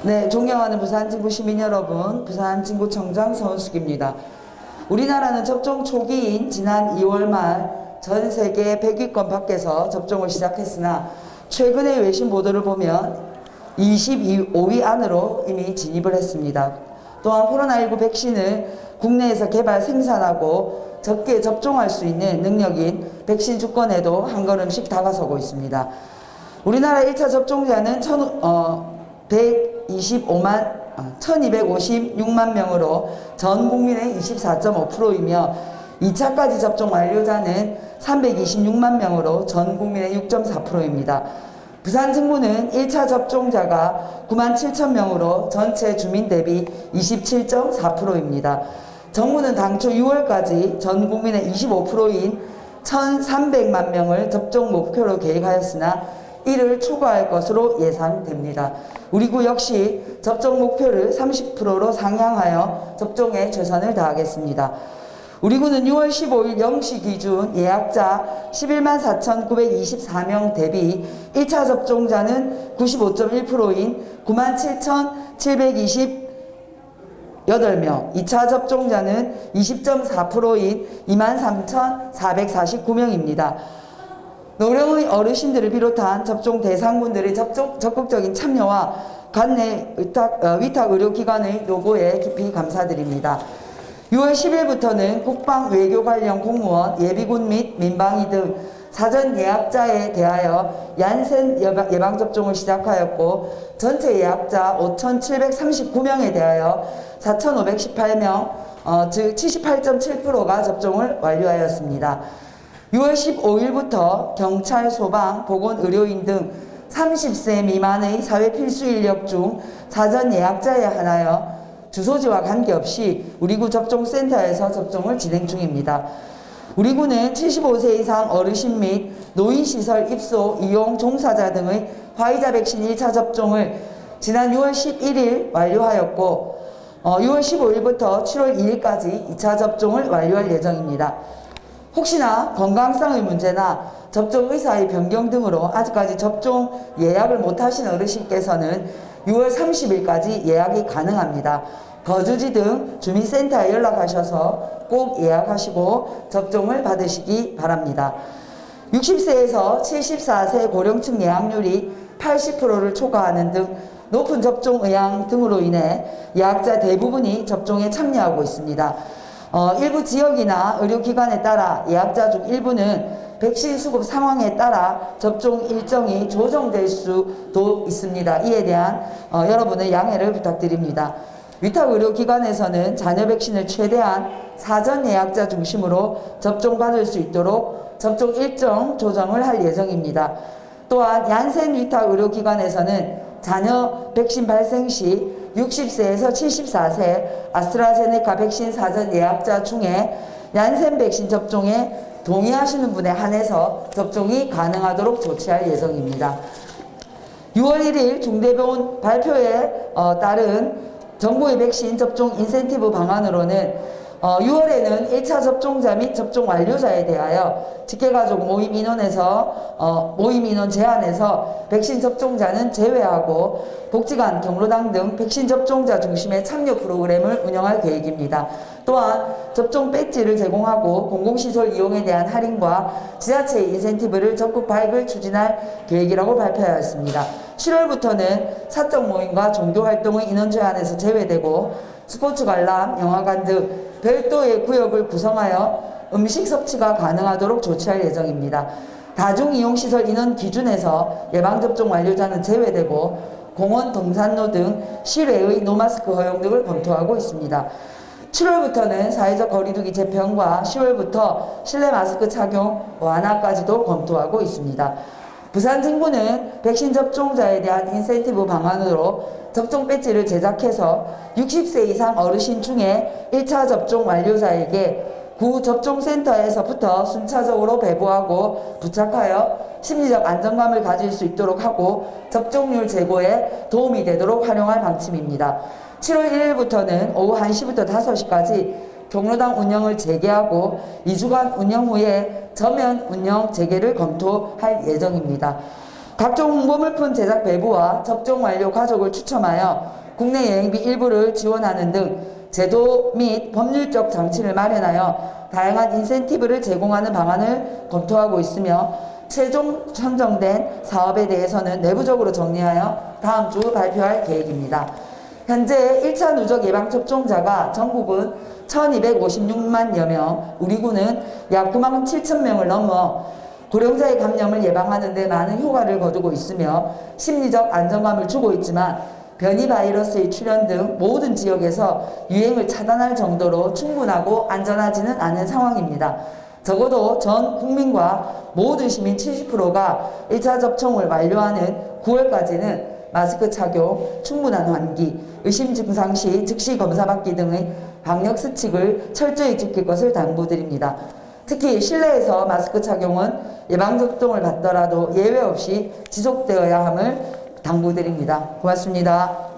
네, 존경하는 부산진구 시민 여러분, 부산진구청장 서은숙입니다. 우리나라는 접종 초기인 지난 2월 말 전 세계 100위권 밖에서 접종을 시작했으나 최근의 외신 보도를 보면 25위 안으로 이미 진입을 했습니다. 또한 코로나19 백신을 국내에서 개발 생산하고 적게 접종할 수 있는 능력인 백신 주권에도 한 걸음씩 다가서고 있습니다. 우리나라 1차 접종자는 1256만 명으로 전 국민의 24.5%이며 2차까지 접종 완료자는 326만 명으로 전 국민의 6.4%입니다. 부산진구는 1차 접종자가 9만 7천 명으로 전체 주민 대비 27.4%입니다. 정부는 당초 6월까지 전 국민의 25%인 1,300만 명을 접종 목표로 계획하였으나 이를 초과할 것으로 예상됩니다. 우리 구 역시 접종 목표를 30%로 상향하여 접종에 최선을 다하겠습니다. 우리 구는 6월 15일 0시 기준 예약자 11만 4,924명 대비 1차 접종자는 95.1%인 9만 7,728명, 2차 접종자는 20.4%인 23,449명입니다. 노령의 어르신들을 비롯한 접종 대상군들의 적극적인 참여와 관내 위탁 의료기관의 노고에 깊이 감사드립니다. 6월 10일부터는 국방 외교 관련 공무원, 예비군 및 민방위 등 사전 예약자에 대하여 얀센 예방접종을 시작하였고 전체 예약자 5,739명에 대하여 4,518명, 즉 78.7%가 접종을 완료하였습니다. 6월 15일부터 경찰, 소방, 보건, 의료인 등 30세 미만의 사회 필수 인력 중 사전 예약자에 한하여 주소지와 관계없이 우리 구 접종센터에서 접종을 진행 중입니다. 우리 구는 75세 이상 어르신 및 노인시설 입소, 이용 종사자 등의 화이자 백신 1차 접종을 지난 6월 11일 완료하였고 6월 15일부터 7월 2일까지 2차 접종을 완료할 예정입니다. 혹시나 건강상의 문제나 접종 의사의 변경 등으로 아직까지 접종 예약을 못하신 어르신께서는 6월 30일까지 예약이 가능합니다. 거주지 등 주민센터에 연락하셔서 꼭 예약하시고 접종을 받으시기 바랍니다. 60세에서 74세 고령층 예약률이 80%를 초과하는 등 높은 접종 의향 등으로 인해 예약자 대부분이 접종에 참여하고 있습니다. 일부 지역이나 의료기관에 따라 예약자 중 일부는 백신 수급 상황에 따라 접종 일정이 조정될 수도 있습니다. 이에 대한 여러분의 양해를 부탁드립니다. 위탁의료기관에서는 자녀 백신을 최대한 사전 예약자 중심으로 접종받을 수 있도록 접종 일정 조정을 할 예정입니다. 또한 얀센 위탁의료기관에서는 자녀 백신 발생 시 60세에서 74세 아스트라제네카 백신 사전 예약자 중에 얀센 백신 접종에 동의하시는 분에 한해서 접종이 가능하도록 조치할 예정입니다. 6월 1일 중대본 발표에 따른 정부의 백신 접종 인센티브 방안으로는 6월에는 1차 접종자 및 접종 완료자에 대하여 직계가족 모임 인원 제한에서 백신 접종자는 제외하고 복지관, 경로당 등 백신 접종자 중심의 참여 프로그램을 운영할 계획입니다. 또한 접종 배지를 제공하고 공공시설 이용에 대한 할인과 지자체 인센티브를 적극 발굴 추진할 계획이라고 발표하였습니다. 7월부터는 사적 모임과 종교활동의 인원 제한에서 제외되고 스포츠 관람, 영화관 등 별도의 구역을 구성하여 음식 섭취가 가능하도록 조치할 예정입니다. 다중이용시설 인원 기준에서 예방접종 완료자는 제외되고 공원, 등산로 등 실외의 노마스크 허용 등을 검토하고 있습니다. 7월부터는 사회적 거리두기 재편과 10월부터 실내 마스크 착용 완화까지도 검토하고 있습니다. 부산진구는 백신 접종자에 대한 인센티브 방안으로 접종 배지를 제작해서 60세 이상 어르신 중에 1차 접종 완료자에게 구 접종센터에서부터 순차적으로 배부하고 부착하여 심리적 안정감을 가질 수 있도록 하고 접종률 제고에 도움이 되도록 활용할 방침입니다. 7월 1일부터는 오후 1시부터 5시까지 경로당 운영을 재개하고 2주간 운영 후에 전면 운영 재개를 검토할 예정입니다. 각종 홍보물품 제작 배부와 접종 완료 가족을 추첨하여 국내 여행비 일부를 지원하는 등 제도 및 법률적 장치를 마련하여 다양한 인센티브를 제공하는 방안을 검토하고 있으며 최종 선정된 사업에 대해서는 내부적으로 정리하여 다음 주 발표할 계획입니다. 현재 1차 누적 예방 접종자가 전국은 1256만여 명, 우리 군은 약 9만 7천 명을 넘어 고령자의 감염을 예방하는 데 많은 효과를 거두고 있으며 심리적 안정감을 주고 있지만 변이 바이러스의 출현 등 모든 지역에서 유행을 차단할 정도로 충분하고 안전하지는 않은 상황입니다. 적어도 전 국민과 모든 시민 70%가 1차 접종을 완료하는 9월까지는 마스크 착용, 충분한 환기, 의심 증상 시 즉시 검사받기 등의 방역 수칙을 철저히 지킬 것을 당부드립니다. 특히 실내에서 마스크 착용은 예방접종을 받더라도 예외 없이 지속되어야 함을 당부드립니다. 고맙습니다.